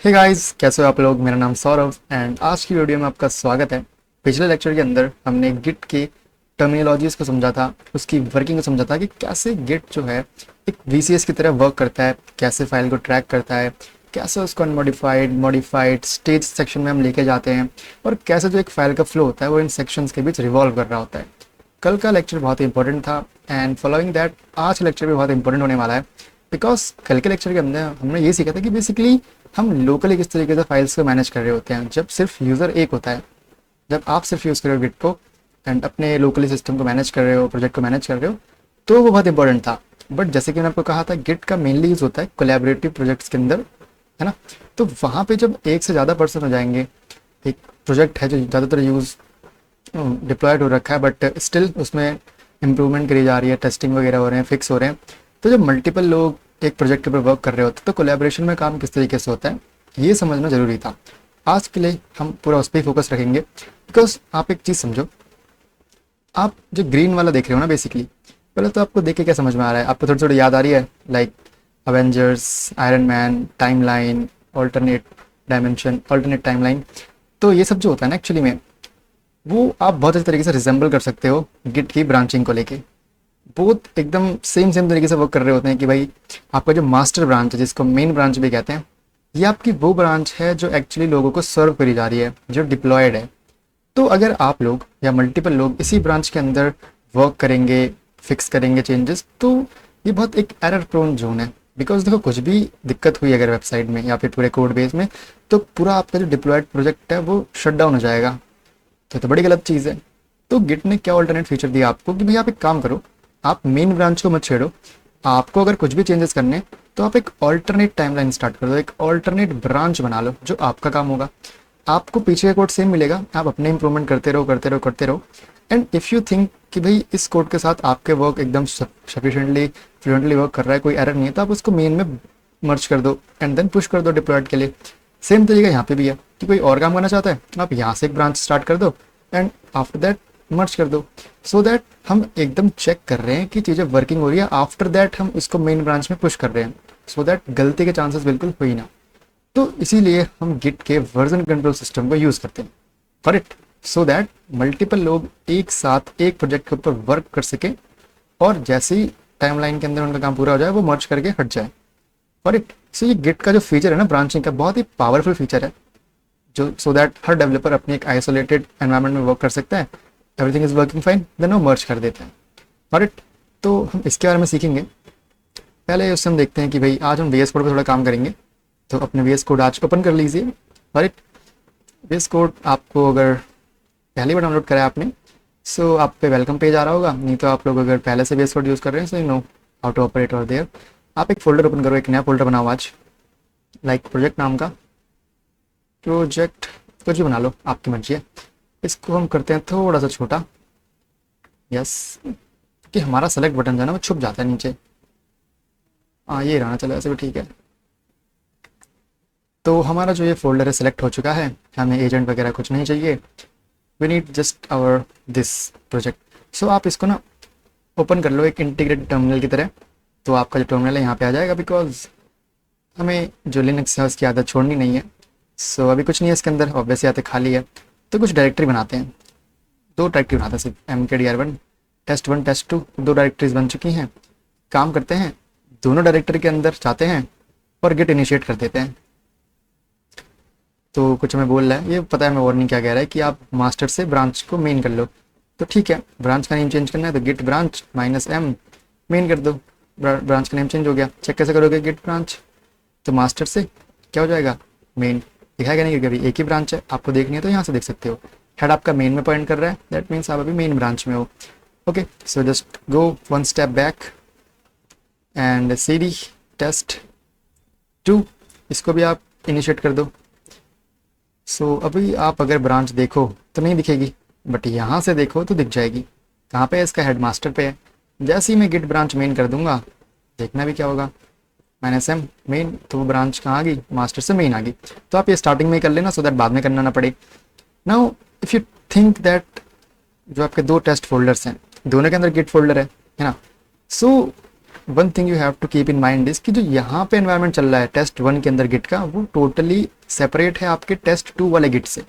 Hey guys, कैसे हो आप लोग। मेरा नाम सौरभ एंड आज की वीडियो में आपका स्वागत है। पिछले लेक्चर के अंदर हमने गिट के टर्मिनोलॉजीज को समझा था, उसकी वर्किंग को समझा था कि कैसे गिट जो है एक वीसीएस की तरह वर्क करता है, कैसे फाइल को ट्रैक करता है, कैसे उसको अनमॉडिफाइड मॉडिफाइड स्टेज सेक्शन में हम लेके जाते हैं और कैसे जो एक फाइल का फ्लो होता है वो इन सेक्शंस के बीच रिवॉल्व कर रहा होता है। कल का लेक्चर बहुत ही इंपॉर्टेंट था एंड फॉलोइंग दैट आज का लेक्चर भी बहुत इंपॉर्टेंट होने वाला है। बिकॉज कल के लेक्चर के अंदर हमने ये सीखा था कि बेसिकली हम लोकली किस तरीके से फाइल्स को मैनेज कर रहे होते हैं जब सिर्फ यूज़र एक होता है। जब आप सिर्फ यूज़ कर रहे हो गिट को एंड अपने लोकली सिस्टम को मैनेज कर रहे हो, प्रोजेक्ट को मैनेज कर रहे हो, तो वो बहुत इंपॉर्टेंट था। बट जैसे कि मैंने आपको कहा था, गिट का मेनली यूज़ होता है कोलैबोरेटिव प्रोजेक्ट्स के अंदर, है ना। तो वहाँ पे जब एक से ज़्यादा पर्सन हो जाएंगे, एक प्रोजेक्ट है जो ज़्यादातर यूज़ डिप्लॉयड हो रखा है बट स्टिल उसमें इम्प्रूवमेंट करी जा रही है, टेस्टिंग वगैरह हो रहे हैं, फिक्स हो रहे हैं, तो जब मल्टीपल लोग एक प्रोजेक्ट के ऊपर वर्क कर रहे होते हैं तो कोलैबोरेशन में काम किस तरीके से होता है ये समझना ज़रूरी था। आज के लिए हम पूरा उस पर ही फोकस रखेंगे। बिकॉज आप एक चीज़ समझो, आप जो ग्रीन वाला देख रहे हो ना, बेसिकली पहले तो आपको देख के क्या समझ में आ रहा है, आपको थोड़ी थोड़ी याद आ रही है, like Avengers, iron man, timeline, alternate dimension, alternate timeline. तो ये सब जो होता है ना एक्चुअली में, वो आप बहुत अच्छे तरीके से रिजेंबल कर सकते हो गिट की ब्रांचिंग को लेके। बहुत एकदम सेम तरीके से वर्क कर रहे होते हैं कि भाई आपका जो मास्टर ब्रांच है, जिसको मेन ब्रांच भी कहते हैं, ये आपकी वो ब्रांच है जो एक्चुअली लोगों को सर्व करी जा रही है, जो डिप्लॉयड है। तो अगर आप लोग या मल्टीपल लोग इसी ब्रांच के अंदर वर्क करेंगे, फिक्स करेंगे चेंजेस, तो ये बहुत एक एरर प्रोन जोन है। बिकॉज देखो, कुछ भी दिक्कत हुई अगर वेबसाइट में या फिर पूरे कोड बेस में, तो पूरा आपका जो डिप्लॉयड प्रोजेक्ट है वो शट डाउन हो जाएगा। तो बड़ी गलत चीज़ है। तो गिट ने क्या ऑल्टरनेट फीचर दिया आपको कि भाई आप एक काम करो, आप मेन ब्रांच को मत छेड़ो, आपको अगर कुछ भी चेंजेस करने तो आप एक ऑल्टरनेट टाइमलाइन स्टार्ट कर दो, एक ऑल्टरनेट ब्रांच बना लो जो आपका काम होगा। आपको पीछे का कोड सेम मिलेगा, आप अपने इंप्रूवमेंट करते रहो करते रहो करते रहो। एंड इफ़ यू थिंक कि भाई इस कोड के साथ आपके वर्क एकदम सफिशिएंटली फ्लुएंटली वर्क कर रहा है, कोई एरर नहीं है, तो आप उसको मेन में मर्ज कर दो एंड देन पुश कर दो डिप्लॉयड के लिए। सेम तरीका यहाँ पे भी है कि कोई और काम करना चाहता है, आप यहाँ से एक ब्रांच स्टार्ट कर दो एंड आफ्टर दैट मर्ज कर दो, सो दैट हम एकदम चेक कर रहे हैं कि चीज़ें वर्किंग हो रही है। आफ्टर दैट हम इसको मेन ब्रांच में पुश कर रहे हैं, सो दैट गलती के चांसेस बिल्कुल हो ही ना। तो इसीलिए हम गिट के वर्जन कंट्रोल सिस्टम को यूज़ करते हैं for it, so that multiple लोग एक साथ एक प्रोजेक्ट के ऊपर वर्क कर सके और जैसे ही टाइमलाइन के अंदर उनका काम पूरा हो जाए वो मर्ज करके हट जाए फॉर इट। सो ये गिट का जो फीचर है ना ब्रांचिंग का, बहुत ही पावरफुल फीचर है, जो सो दैट हर डेवलपर अपनी एक आइसोलेटेड एनवायरनमेंट में वर्क कर सकता है, everything is working fine, then वो मर्ज कर देते हैं फॉर इट। तो हम इसके बारे में सीखेंगे। पहले उससे हम देखते हैं कि भाई आज हम वीएस कोड पर थोड़ा काम करेंगे। तो अपने वीएस कोड आज ओपन कर लीजिए फॉर इट। वीएस कोड आपको अगर पहली बार डाउनलोड करा है आपने, सो आप पे वेलकम पेज आ रहा होगा। नहीं तो आप लोग अगर पहले से वीएस कोड यूज़ कर रहे हैं, so you know how to operate और देयर। आप एक फोल्डर ओपन करो, एक नया फोल्डर बनाओ आज, लाइक प्रोजेक्ट नाम का, प्रोजेक्ट कुछ भी बना लो, आपकी मर्जी है। इसको हम करते हैं थोड़ा सा छोटा, यस, कि हमारा सेलेक्ट बटन जो है ना वो छुप जाता है नीचे। हाँ, ये रहना चलो, ऐसे भी ठीक है। तो हमारा जो ये फोल्डर है सिलेक्ट हो चुका है, हमें एजेंट वगैरह कुछ नहीं चाहिए, we need just our this project. So आप इसको ना ओपन कर लो एक इंटीग्रेटेड टर्मिनल की तरह। तो आपका जो टर्मिनल है यहाँ पे आ जाएगा, बिकॉज हमें जो लिनक्स है उसकी आदत छोड़नी नहीं है। सो अभी कुछ नहीं है इसके अंदर, ऑब्वियसली आते खाली है। तो कुछ डायरेक्टरी बनाते हैं, दो डायरेक्टरी बनाते हैं सिर्फ, mkdir1 test1 test2, दो डायरेक्टरीज बन चुकी हैं। काम करते हैं, दोनों डायरेक्टरी के अंदर जाते हैं और गिट इनिशिएट कर देते हैं। तो कुछ हमें बोल रहा है, ये पता है मैं वार्निंग क्या कह रहा है कि आप मास्टर से ब्रांच को मेन कर लो। तो ठीक है, ब्रांच का नेम चेंज करना है तो गिट ब्रांच -m मेन कर दो, ब्रांच का नेम चेंज हो गया। चेक कैसे करोगे गिट ब्रांच, तो मास्टर से क्या हो जाएगा मेन, दिखाएगा नहीं क्योंकि अभी एक ही ब्रांच है, आपको देखनी है तो यहाँ से देख सकते हो। हेड आपका मेन में पॉइंट कर रहा है, दैट मीन्स आप अभी मेन ब्रांच में हो। Okay, so just go one step back and cd test2, इसको भी आप इनिशिएट कर दो। सो अभी आप अगर ब्रांच देखो तो नहीं दिखेगी, बट यहाँ से देखो तो दिख जाएगी। कहाँ पे है, इसका हेड मास्टर पे है। जैसे ही मैं गिट ब्रांच मेन कर दूंगा, देखना भी क्या होगा, -m मेन, तो वो ब्रांच कहाँ आ गई, मास्टर से मेन आ गई। तो आप ये स्टार्टिंग में ही कर लेना, सो दैट बाद में करना ना पड़े। Now if you think that जो आपके दो टेस्ट फोल्डर्स हैं, दोनों के अंदर गिट फोल्डर है ना, so one thing you have to keep in mind is कि जो यहाँ पे एनवायरनमेंट चल रहा है टेस्ट 1 के अंदर गिट का, वो टोटली सेपरेट है आपके टेस्ट 2 वाले गिट से।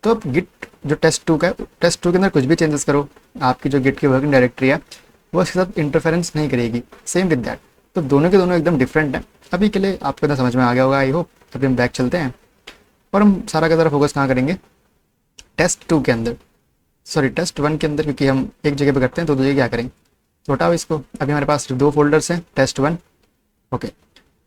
तो अब गिट जो टेस्ट 2 का है, टेस्ट 2 के अंदर कुछ भी चेंजेस करो, आपकी जो गिट की वर्किंग डायरेक्टरी है वो इसके साथ इंटरफेरेंस नहीं करेगी। सेम विद दैट, तो दोनों के दोनों एकदम डिफरेंट हैं। अभी के लिए आपको इतना समझ में आ गया होगा आई होप। अभी हम बैक चलते हैं और हम सारा का सारा फोकस कहाँ करेंगे, टेस्ट 2 के अंदर, सॉरी टेस्ट 1 के अंदर, क्योंकि हम एक जगह पे करते हैं तो दो जगह क्या करेंगे, तो हटाओ इसको। अभी हमारे पास 2 फोल्डर्स हैं, test 1। Okay,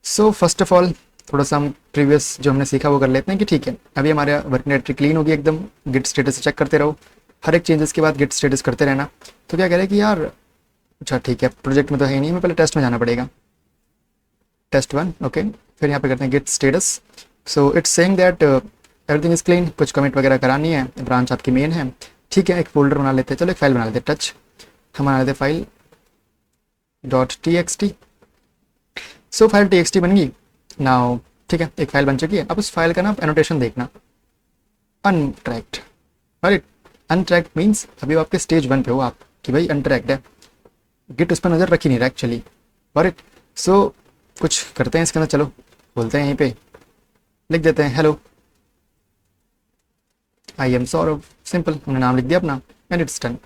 so first of all थोड़ा सा हम प्रीवियस जो हमने सीखा वो कर लेते हैं कि ठीक है अभी हमारे वर्किंग डायरेक्टरी क्लीन होगी एकदम। गिट स्टेटस चेक करते रहो, हर एक चेंजेस के बाद गिट स्टेटस करते रहना। तो क्या करें कि यार अच्छा ठीक है प्रोजेक्ट में तो है ही नहीं, हमें पहले टेस्ट में जाना पड़ेगा, टेस्ट 1। ओके, फिर यहाँ पे करते हैं git status. So it's saying that everything is clean, कुछ कमिट वगैरह करानी है, ब्रांच आपकी मेन है। ठीक है, एक फोल्डर बना लेते हैं, चलो एक फाइल बना लेते हैं, टच हम बना लेते हैं फाइल .txt। सो फाइल txt बन गई नाउ। ठीक है, एक फाइल बन चुकी है। अब उस फाइल का ना एनोटेशन देखना, अनट्रैक्ड। राइट, अनट्रैक्ड मीन्स अभी आपके स्टेज 1 पे हो आप कि भाई अनट्रैक्ड है, गिट उस पर नज़र रख ही नहीं रहा एक्चुअली। राइट, सो कुछ करते हैं इसके अंदर, चलो बोलते हैं यहीं पे लिख देते हैं hello I am Saurabh, simple, हमने नाम लिख दिया अपना एंड इट्स डन।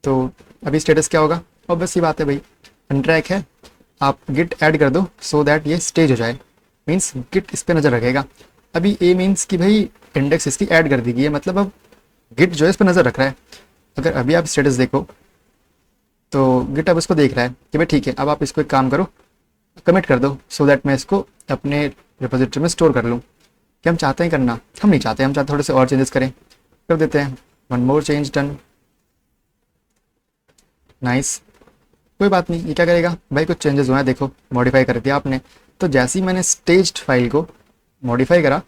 तो अभी स्टेटस क्या होगा, ऑब्वियस सी बात है भाई अनट्रैक है, आप गिट ऐड कर दो सो दैट ये स्टेज हो जाए, मीन्स गिट इस पर नज़र रखेगा। अभी ए मीन्स कि भाई इंडेक्स इसकी ऐड कर दी गई है, मतलब अब गिट जो है इस पर नज़र रख रहा है। अगर अभी आप स्टेटस देखो तो गिट अब इसको देख रहा है कि भाई ठीक है अब आप इसको एक काम करो, कमिट कर दो सो दैट मैं इसको अपने रिपोजिटरी में स्टोर कर लूँ। कि हम चाहते हैं करना, हम नहीं चाहते, हम चाहते थोड़े से और चेंजेस करें, कर देते हैं one more change done, nice. कोई बात नहीं, ये क्या करेगा भाई कुछ चेंजेस हुए हैं देखो, मॉडिफाई कर दिया आपने। तो जैसे ही मैंने स्टेज्ड फाइल को मॉडिफाई करा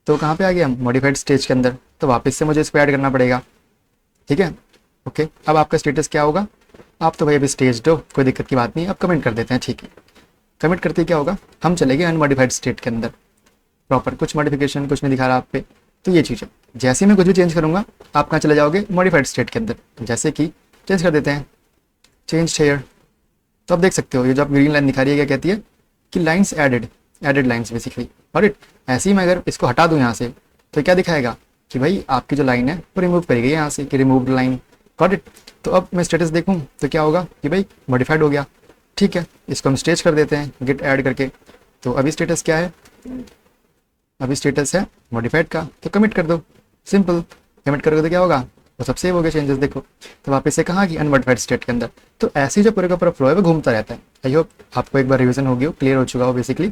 तो कहाँ पे आ गया हम, मॉडिफाइड स्टेज के अंदर। तो वापस से मुझे इसको ऐड करना पड़ेगा। ठीक है, ओके, अब आपका स्टेटस क्या होगा, आप तो भाई अभी स्टेज हो, कोई दिक्कत की बात नहीं, अब कमेंट कर देते हैं। ठीक है, कमिट करते ही क्या होगा, हम चले गए अनमॉडिफाइड स्टेट के अंदर, प्रॉपर कुछ मॉडिफिकेशन कुछ नहीं दिखा रहा आप पे। तो ये चीज़ है, जैसे ही मैं कुछ भी चेंज करूँगा आप कहाँ चले जाओगे, मॉडिफाइड स्टेट के अंदर। जैसे कि चेंज कर देते हैं, चेंज हेयर, तो आप देख सकते हो ये जो आप ग्रीन लाइन दिखा रही है क्या कहती है कि लाइन्स एडेड लाइन्स बेसिकली। और इट ऐसे ही मैं अगर इसको हटा दूँ यहाँ से तो क्या दिखाएगा कि भाई आपकी जो लाइन है वो रिमूव करी गई यहाँ से, कि रिमूव लाइन, गॉट इट। तो अब मैं स्टेटस देखूँ तो क्या होगा कि भाई मॉडिफाइड हो गया। ठीक है, इसको हम स्टेज कर देते हैं गिट ऐड करके। तो अभी स्टेटस क्या है, अभी स्टेटस है मॉडिफाइड का, तो कमिट कर दो, सिंपल। कमिट करोगे तो क्या होगा, वो सब सेव हो गया चेंजेस देखो। तो वापस से कहाँ की अनमॉडिफाइड स्टेट के अंदर। तो ऐसे ही जो पूरे का पूरा फ्लो है वो घूमता रहता है। आई होप आपको एक बार रिवीजन हो गया हो, क्लियर हो चुका हो बेसिकली।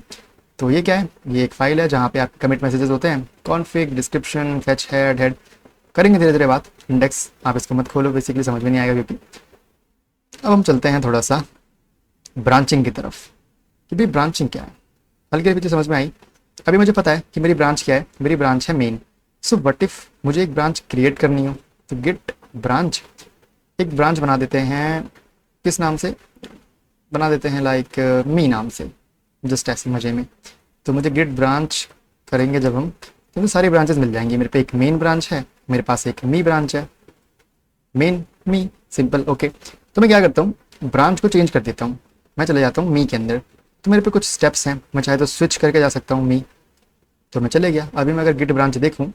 तो ये क्या है, ये एक फाइल है जहाँ पे आपके कमिट मैसेजेस होते हैं, कॉन्फिग, डिस्क्रिप्शन, फेच, हेड करेंगे धीरे धीरे बात। इंडेक्स आप इसको मत खोलो, बेसिकली समझ में नहीं आएगा क्योंकि। अब हम चलते हैं थोड़ा सा ब्रांचिंग की तरफ कि भाई ब्रांचिंग क्या है, हल्के पीछे समझ में आई। अभी मुझे पता है कि मेरी ब्रांच क्या है, मेरी ब्रांच है मेन। सो व्हाट इफ मुझे एक ब्रांच क्रिएट करनी हो, तो गिट ब्रांच, एक ब्रांच बना देते हैं, किस नाम से बना देते हैं, लाइक मी नाम से, जस्ट ऐसे मजे में। तो मुझे गिट ब्रांच करेंगे जब हम, तो मुझे सारी ब्रांचेस मिल जाएंगी। मेरे पे एक मेन ब्रांच है, मेरे पास एक मी ब्रांच है, मेन मी, सिंपल। ओके, तो मैं क्या करता हूँ, ब्रांच को चेंज कर देता हूँ, मैं चले जाता हूँ मी के अंदर। तो मेरे पे कुछ स्टेप्स हैं, मैं चाहे तो स्विच करके जा सकता हूँ मी, तो मैं चले गया। अभी मैं अगर गिट ब्रांच देखूँ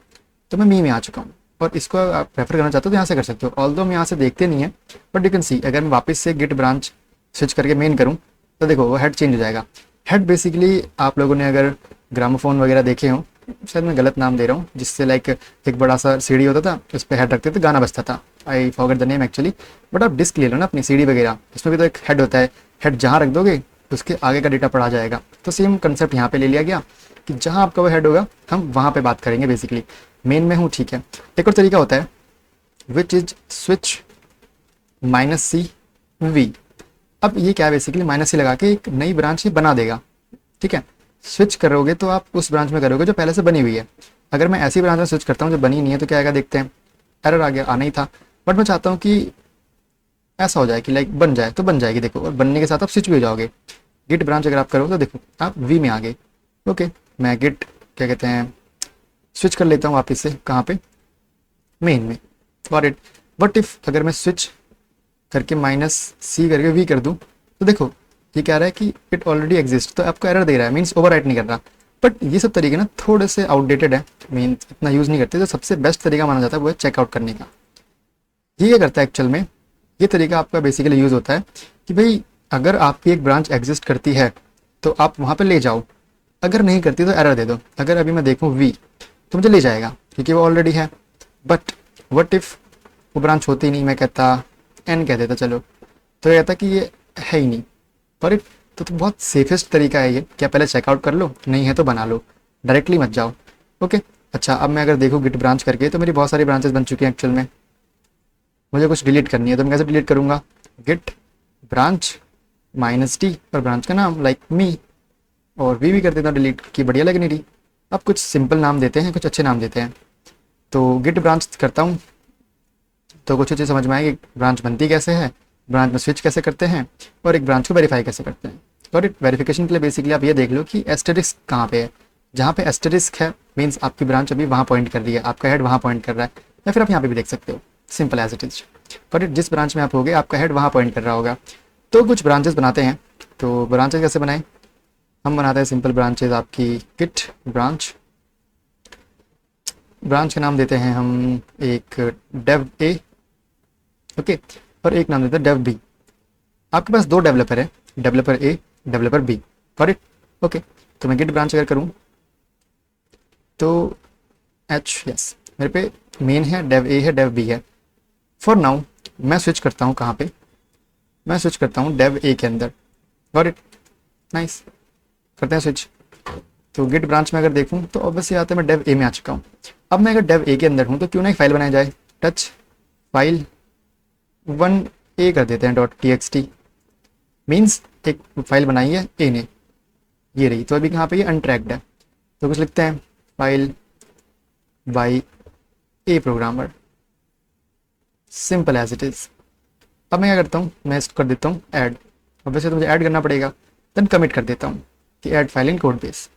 तो मैं मी में आ चुका हूँ। और इसको आप प्रेफर करना चाहते हो तो यहाँ से कर सकते हो, ऑल्दो हम यहाँ से देखते नहीं है, बट यू कैन सी अगर मैं वापस से गिट ब्रांच स्विच करके मेन करूँ तो देखो वो हेड चेंज हो जाएगा। हेड बेसिकली आप लोगों ने अगर ग्रामोफोन वगैरह देखे हो, शायद मैं गलत नाम दे रहा हूँ, जिससे लाइक एक बड़ा सा सीडी होता था, उस पर हेड रखते थे, गाना बजता था। I forget the name actually, but आप डिस्क ले लो ना अपनी सीडी वगैरह, उसमें भी तो एक हेड होता है, हेड जहाँ रख दोगे उसके आगे का डेटा पढ़ा जाएगा। तो सेम कंसेप्ट यहाँ पे ले लिया गया कि जहाँ आपका वो हेड होगा हम वहाँ पे बात करेंगे बेसिकली। मेन में हूँ, ठीक है। एक और तरीका होता है विच इज स्विच -CV। अब ये क्या है, बेसिकली -C लगा के एक नई ब्रांच ही बना देगा। ठीक है, स्विच करोगे तो आप उस ब्रांच में करोगे जो पहले से बनी हुई है। अगर मैं ऐसी ब्रांच में स्विच करता हूँ जो बनी नहीं है तो क्या आएगा देखते हैं, एरर आ गया, आना ही था। बट मैं चाहता हूँ कि ऐसा हो जाए कि लाइक बन जाए, तो बन जाएगी देखो, और बनने के साथ आप स्विच भी हो जाओगे। गिट ब्रांच अगर आप करो तो देखो आप वी में आ गए। ओके, मैं गिट क्या कहते हैं स्विच कर लेता हूँ वापस से, कहाँ पे, मेन में। और इट वट इफ अगर मैं स्विच करके -C करके वी कर दूँ तो देखो ये कह रहा है कि इट ऑलरेडी एग्जिस्ट, तो आपको एरर दे रहा है, मीन्स ओवरराइट नहीं कर रहा। बट ये सब तरीके ना थोड़े से आउटडेटेड है, मीन्स इतना यूज़ नहीं करते। तो सबसे बेस्ट तरीका माना जाता है वो है चेकआउट करने का। ये क्या करता है एक्चुअल में, ये तरीका आपका बेसिकली यूज़ होता है कि भाई अगर आपकी एक ब्रांच एग्जिस्ट करती है तो आप वहाँ पे ले जाओ, अगर नहीं करती तो एरर दे दो। अगर अभी मैं देखूँ वी तो मुझे ले जाएगा क्योंकि वो ऑलरेडी है। बट व्हाट इफ़ वो ब्रांच होती नहीं, मैं कहता एन कह देता चलो, तो ये कहता कि ये है ही नहीं। पर इट तो बहुत सेफेस्ट तरीका है ये, क्या पहले चेकआउट कर लो, नहीं है तो बना लो, डायरेक्टली मत जाओ। ओके अच्छा, अब मैं अगर देखूँ गिट ब्रांच करके तो मेरी बहुत सारी ब्रांचेस बन चुकी हैं एक्चुअल में। मुझे कुछ डिलीट करनी है तो मैं कैसे डिलीट करूँगा, गिट ब्रांच -t और ब्रांच का नाम लाइक मी, और वी भी कर देता हूँ डिलीट की, बढ़िया लग नहीं रही। अब कुछ सिंपल नाम देते हैं, कुछ अच्छे नाम देते हैं। तो गिट ब्रांच करता हूँ तो कुछ चीज़ समझ में आएगी, ब्रांच बनती कैसे है, ब्रांच में स्विच कैसे करते हैं, और एक ब्रांच को वेरीफाई कैसे करते हैं। और वेरिफिकेशन के लिए बेसिकली आप ये देख लो कि एस्टेरिस्क कहाँ पे है। जहाँ पे एस्टेरिस्क है मीन्स आपकी ब्रांच अभी वहाँ पॉइंट कर रही है, आपका हेड वहाँ पॉइंट कर रहा है, या फिर आप यहाँ पे भी देख सकते हो, सिंपल एज इट इज। और जिस ब्रांच में आप होगे आपका हेड वहाँ पॉइंट कर रहा होगा। तो कुछ ब्रांचेस बनाते हैं। तो ब्रांचेस कैसे बनाएं, हम बनाते हैं सिंपल ब्रांचेस आपकी गिट ब्रांच। ब्रांच का नाम देते हैं हम एक डेव ए, ओके, और एक नाम देते हैं डेव बी। आपके पास दो डेवलपर है, developer A, developer B, got it. Okay, तो मैं गिट ब्रांच अगर करूँ तो यस मेरे पे मेन है, डेव ए है, डेव बी है। फॉर नाउ मैं स्विच करता हूँ कहाँ पे, मैं स्विच करता हूँ डेव ए के अंदर, गॉट इट, नाइस। करते हैं स्विच। तो गिट ब्रांच में अगर देखूँ तो ऑब्वियसली आता है मैं डेव ए में आ चुका हूँ। अब मैं अगर डेव ए के अंदर हूँ तो क्यों ना एक फाइल बनाया जाए, टच फाइल 1a कर देते हैं .txt, मीन्स एक फाइल बनाई है ए ने, ये रही। तो अभी कहाँ पे ये अनट्रैक्ड है, तो कुछ लिखते हैं file by a programmer, simple as it is. अब मैं क्या करता हूँ, मैं इसको कर देता हूँ ऐड। अब वैसे तो मुझे ऐड करना पड़ेगा, देन कमिट कर देता हूँ कि add file in code base.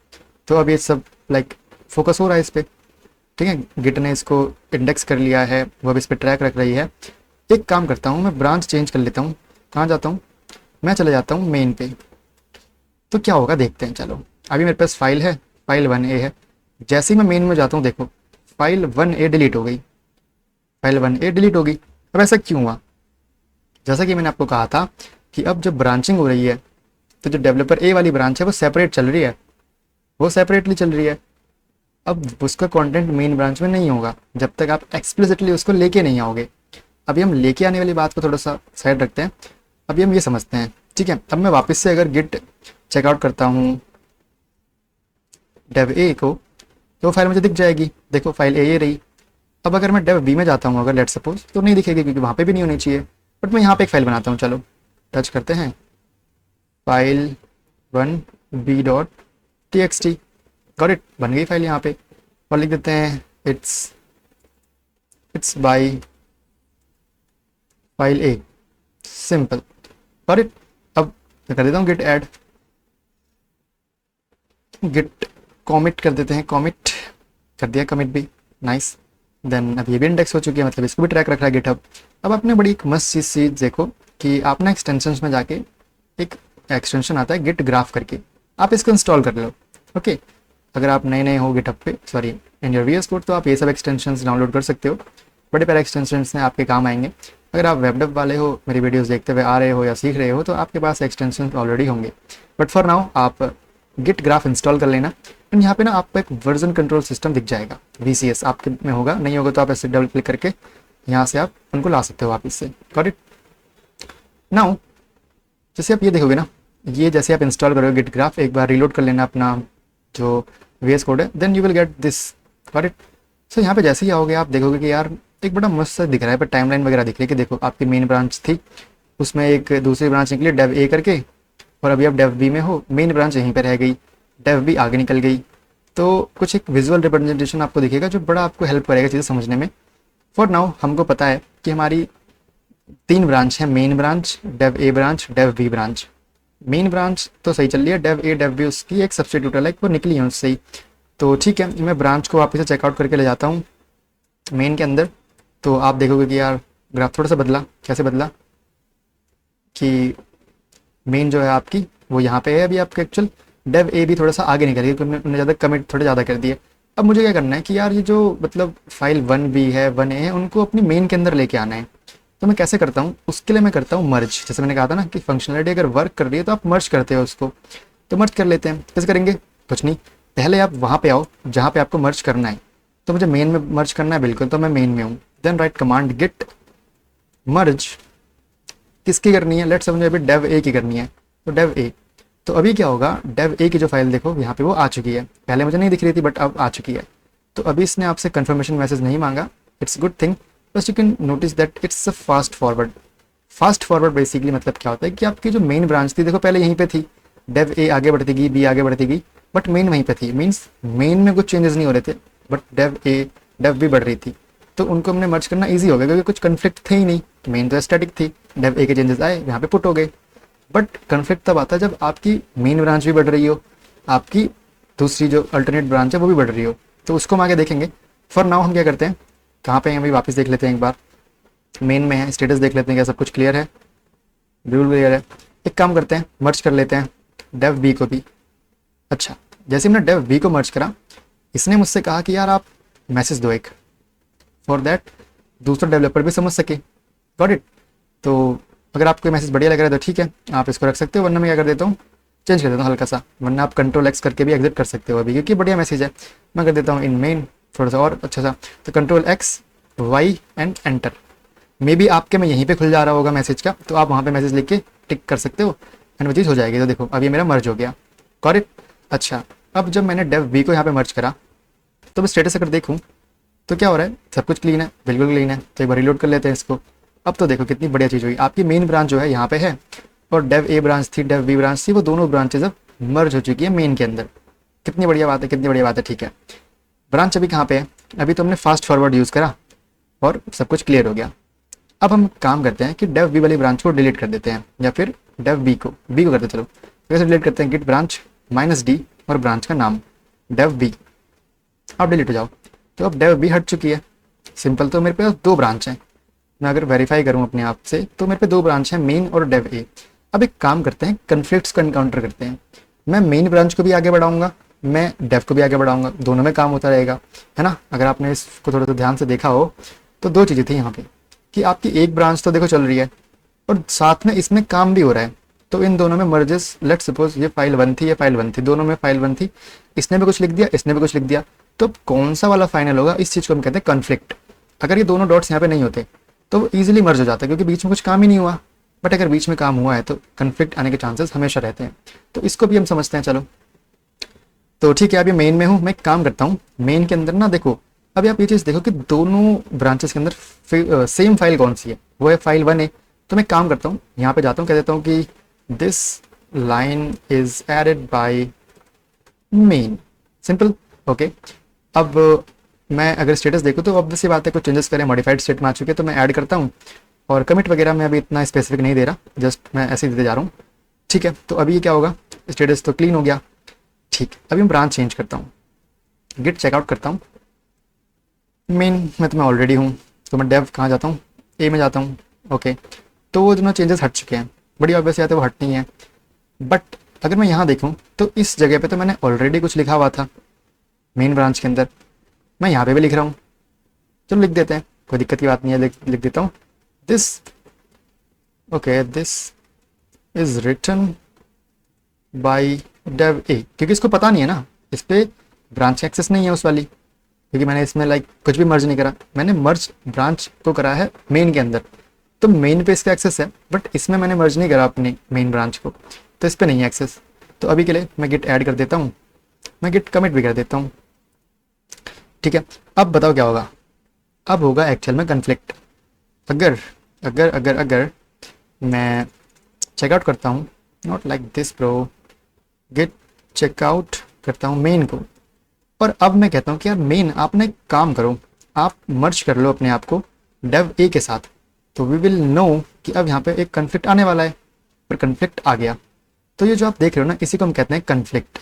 तो अब ये सब लाइक फोकस हो रहा है इस पर, ठीक है। गिट ने इसको इंडेक्स कर लिया है, वो अब इस पर ट्रैक रख रही है। एक काम करता हूँ, मैं ब्रांच चेंज कर लेता हूँ। कहाँ जाता हूँ, मैं चले जाता हूँ मेन पे, तो क्या होगा देखते हैं। चलो अभी मेरे पास फाइल है, फाइल 1a है। जैसे ही मैं मेन में जाता हूँ देखो फाइल 1a डिलीट हो गई, फाइल 1a डिलीट हो गई। अब ऐसा क्यों हुआ, जैसा कि मैंने आपको कहा था कि अब जब ब्रांचिंग हो रही है तो जो डेवलपर ए वाली ब्रांच है वो सेपरेट चल रही है, वो सेपरेटली चल रही है। अब उसका कंटेंट मेन ब्रांच में नहीं होगा जब तक आप एक्सप्लिसिटली उसको लेके नहीं आओगे। अभी हम लेके आने वाली बात को थोड़ा सा साइड रखते हैं, अभी हम ये समझते हैं, ठीक है। अब मैं वापस से अगर गिट चेकआउट करता हूँ डेव ए को तो फाइल मुझे दिख जाएगी, देखो फाइल ए ये रही। अब अगर मैं डेव बी में जाता हूँ अगर लेट सपोज, तो नहीं दिखेगी क्योंकि वहाँ पे भी नहीं होनी चाहिए। बट मैं यहाँ पे एक फाइल बनाता हूँ, चलो टच करते हैं फाइल 1b.txt, गॉट इट, बन गई फाइल यहाँ पे। और लिख देते हैं it's by file A, simple, got it. अब मैं कर देता हूँ गिट ऐड, गिट कॉमिट कर देते हैं, कॉमिट कर दिया, कमिट भी, नाइस। देन अब ये भी इंडेक्स हो चुकी है, मतलब इसको भी ट्रैक रख रहा है गिटहब। अब आपने बड़ी एक मस्त चीज़ देखो कि आपने एक्सटेंशंस में जाके एक एक्सटेंशन आता है गिट ग्राफ करके, आप इसको इंस्टॉल कर लो, ओके। अगर आप नए नए हो गिटहब पे, sorry in your VS Code, तो आप ये सब एक्सटेंशंस डाउनलोड कर सकते हो, बड़े प्यारे एक्सटेंशंस हैं, आपके काम आएंगे। अगर आप वेब डेव वाले हो, मेरी वीडियोस देखते हुए आ रहे हो या सीख रहे हो, तो आपके पास एक्सटेंशंस ऑलरेडी होंगे। बट फॉर नाउ आप गिट ग्राफ इंस्टॉल कर लेना। एंड यहाँ पे ना आपको एक वर्जन कंट्रोल सिस्टम दिख जाएगा, VCS आपके में होगा, नहीं होगा तो आप ऐसे डबल क्लिक करके यहाँ से आप उनको ला सकते हो वापस से, गॉट इट। नाउ जैसे आप ये देखोगे ना, ये जैसे आप इंस्टॉल करोगे गिट ग्राफ, एक बार रीलोड कर लेना अपना जो VS कोड है, then you will get this, got it. So यहाँ पे जैसे ही आओगे आप देखोगे कि यार एक बड़ा मस्त सा दिख रहा है, पर टाइमलाइन वगैरह दिख रही है कि देखो आपकी मेन ब्रांच थी, उसमें एक दूसरी ब्रांच निकली डेव ए करके, और अभी आप डेव बी में हो, मेन ब्रांच यहीं पर रह गई, डेव बी आगे निकल गई। तो कुछ एक विजुअल रिप्रेजेंटेशन आपको दिखेगा जो बड़ा आपको हेल्प करेगा चीज़ें समझने में। फॉर नाउ हमको पता है कि हमारी 3 ब्रांच है, main branch, dev A branch, dev B branch. Main branch तो सही चल रही है, डेव ए डेव बी उसकी एक सब्सटीट्यूट है, लाइक वो निकली है उससे ही। तो ठीक है, मैं ब्रांच को वापस से चेकआउट करके ले जाता हूँ मेन के अंदर। तो आप देखोगे कि यार ग्राफ थोड़ा सा बदला, कैसे बदला कि मेन जो है आपकी वो यहाँ पे है अभी आपका एक्चुअल। डेव ए भी थोड़ा सा आगे निकल गया क्योंकि उन्होंने ज़्यादा कमिट थोड़े ज़्यादा कर दिए। अब मुझे क्या करना है कि यार ये जो मतलब फाइल 1B है 1A है उनको अपनी मेन के अंदर लेके आना है। तो मैं कैसे करता हूँ, उसके लिए मैं करता हूँ मर्ज। जैसे मैंने कहा था ना कि फंक्शनलिटी अगर वर्क कर रही है तो आप मर्ज करते हो उसको, तो मर्ज कर लेते हैं। कैसे करेंगे, कुछ नहीं, पहले आप वहाँ पे आओ जहाँ पे आपको मर्ज करना है। तो मुझे मेन में मर्ज करना है बिल्कुल, तो मैं मेन में हूँ। देन राइट कमांड गिट मर्ज, किसकी करनी है, लेट्स समझो अभी डेव ए की करनी है, तो डेव ए। तो अभी क्या होगा, डेव ए की जो फाइल देखो यहाँ पे वो आ चुकी है, पहले मुझे नहीं दिख रही थी बट अब आ चुकी है। तो अभी इसने आपसे कंफर्मेशन मैसेज नहीं मांगा, इट्स गुड थिंग। बस you can notice that it's a fast forward. Fast forward basically मतलब क्या होता है कि आपकी जो मेन ब्रांच थी देखो पहले यहीं पे थी, डेव ए आगे बढ़ती गई, बी आगे बढ़ती गई, बट मेन वहीं पे थी। मीन्स मेन में कुछ चेंजेस नहीं हो रहे थे बट डेव बी बढ़ रही थी। तो उनको हमने मर्ज करना ईजी हो गया क्योंकि कुछ कन्फ्लिक्ट थे ही नहीं, मेन तो स्टैटिक थी, डेव ए के चेंजेस आए यहाँ पे पुट हो गए। बट कन्फ्लिक्ट तब आता है जब आपकी मेन ब्रांच भी बढ़ रही हो, आपकी दूसरी जो अल्टरनेट ब्रांच है वो भी बढ़ रही हो, तो उसको हम आगे देखेंगे। फॉर नाउ हम क्या करते हैं, कहाँ पे हैं अभी वापस देख लेते हैं एक बार। मेन में है, स्टेटस देख लेते हैं क्या सब कुछ क्लियर है, बिल्कुल क्लियर है। एक काम करते हैं, मर्ज कर लेते हैं डेव बी को भी। अच्छा, जैसे हमने डेव बी को मर्ज करा, इसने मुझसे कहा कि यार आप मैसेज दो एक, फॉर दैट दूसरा डेवलपर भी समझ सके। Got it. तो अगर आपको मैसेज बढ़िया लग रहा है तो ठीक है, आप इसको रख सकते हो, वरना मैं क्या कर देता हूँ, चेंज कर देता हूँ हल्का सा, वरना आप कंट्रोल एक्स करके भी एग्जिट कर सकते हो अभी, क्योंकि बढ़िया मैसेज है। मैं कर देता हूँ इन मेन थोड़ा सा और अच्छा सा, तो control X Y and enter. Maybe आपके में यहीं पे खुल जा रहा होगा मैसेज का, तो आप वहाँ पे मैसेज लिख के टिक कर सकते हो एंड वो चीज़ हो जाएगी। तो देखो अब ये मेरा मर्ज हो गया, गॉट इट। अच्छा, अब जब मैंने डेव बी को यहाँ पे मर्ज करा, तो मैं स्टेटस अगर देखूँ तो क्या हो रहा है, सब कुछ क्लीन है, बिल्कुल क्लीन है। तो एक बार रिलोड कर लेते हैं इसको। अब तो देखो कितनी बढ़िया चीज़ हुई, आपकी मेन ब्रांच जो है यहाँ पे है और डेव ए ब्रांच थी, डेव बी ब्रांच थी, वो दोनों ब्रांचेज अब मर्ज हो चुकी है मेन के अंदर। कितनी बढ़िया बात है, कितनी बढ़िया बात है। ठीक है, ब्रांच अभी कहाँ पे है, अभी तो हमने फास्ट फॉरवर्ड यूज़ करा और सब कुछ क्लियर हो गया। अब हम काम करते हैं कि डेव बी वाली ब्रांच को डिलीट कर देते हैं, या फिर डेव बी को करते चलो। कैसे डिलीट करते हैं, गिट ब्रांच -d और ब्रांच का नाम डेव बी। अब डिलीट हो जाओ। तो अब डेव बी हट चुकी है, सिंपल। तो मेरे पास दो ब्रांच हैं, मैं अगर वेरीफाई करूं अपने आप से तो मेरे पे दो ब्रांच हैं, मेन और डेव ए। अब एक काम करते हैं, कन्फ्लिक्ट्स को एनकाउंटर करते हैं। मैं मेन ब्रांच को भी आगे बढ़ाऊंगा, मैं डेव को भी आगे बढ़ाऊंगा, दोनों में काम होता रहेगा, है ना। अगर आपने इसको थोड़ा सा ध्यान से देखा हो तो दो चीज़ें थी यहाँ पे कि आपकी एक ब्रांच तो देखो चल रही है और साथ में इसमें काम भी हो रहा है। तो इन दोनों में मर्जेस, लेट्स सपोज ये फाइल 1 थी, ये फाइल 1 थी, दोनों में फाइल 1 थी, इसने भी कुछ लिख दिया, इसने भी कुछ लिख दिया। तो अब कौन सा वाला फाइनल होगा, इस चीज़ को हम कहते हैं कन्फ्लिक्ट। अगर ये दोनों डॉट्स यहाँ पे नहीं होते तो वो ईजिली मर्ज हो जाता है क्योंकि बीच में कुछ काम ही नहीं हुआ। बट अगर बीच में काम हुआ है तो कन्फ्लिक्ट आने के चांसेस हमेशा रहते हैं। तो इसको भी हम समझते हैं, चलो। तो ठीक है, अभी मेन में हूँ, मैं एक काम करता हूँ, मेन के अंदर ना देखो, अभी आप ये चीज़ देखो कि दोनों ब्रांचेस के अंदर सेम फाइल कौन सी है, वो है फाइल 1 है। तो मैं काम करता हूँ, यहाँ पे जाता हूँ, कह देता हूँ कि this line is added by main, simple, okay. अब मैं अगर स्टेटस देखूँ तो ऑब्वियस सी बात है कुछ चेंजेस करें, मॉडिफाइड स्टेट में आ चुके, तो मैं ऐड करता हूँ। और कमिट वगैरह मैं अभी इतना स्पेसिफिक नहीं दे रहा, जस्ट मैं ऐसे ही देते जा रहा हूँ। ठीक है, तो अभी ये क्या होगा, स्टेटस तो क्लीन हो गया। ठीक, अभी मैं ब्रांच चेंज करता हूँ, गिट चेकआउट करता हूँ। मेन में तो मैं ऑलरेडी हूँ, तो मैं डेव कहाँ जाता हूँ, ए में जाता हूँ, ओके। तो वो दोनों चेंजेस हट चुके हैं, बड़ी ऑब्वियस बात है वो हट नहीं है। बट अगर मैं यहाँ देखूँ तो इस जगह पे तो मैंने ऑलरेडी कुछ लिखा हुआ था मेन ब्रांच के अंदर, मैं यहाँ पे भी लिख रहा हूँ, चलो लिख देते हैं, कोई दिक्कत की बात नहीं है, लिख देता हूँ this, okay, this is written by dev A, क्योंकि इसको पता नहीं है ना, इस पर ब्रांच एक्सेस नहीं है उस वाली, क्योंकि मैंने इसमें कुछ भी मर्ज नहीं करा, मैंने मर्ज ब्रांच को करा है मेन के अंदर। तो मेन पे इसका एक्सेस है बट इसमें मैंने मर्ज नहीं करा अपनी मेन ब्रांच को, तो इस पर नहीं है एक्सेस। तो अभी के लिए मैं गिट ऐड कर देता हूँ, मैं गिट कमिट भी कर देता हूँ। ठीक है, अब बताओ क्या होगा, अब होगा एक्चुअल में कन्फ्लिक्ट। अगर अगर अगर अगर मैं चेकआउट करता हूँ, not like this bro, git checkout करता हूँ मेन को, और अब मैं कहता हूँ कि यार मेन आप ना एक काम करो, आप मर्ज कर लो अपने आप को डेव ए के साथ, तो वी विल नो कि अब यहाँ पे एक कन्फ्लिक्ट आने वाला है, पर कन्फ्लिक्ट आ गया। तो ये जो आप देख रहे हो ना, इसी को हम कहते हैं कन्फ्लिक्ट।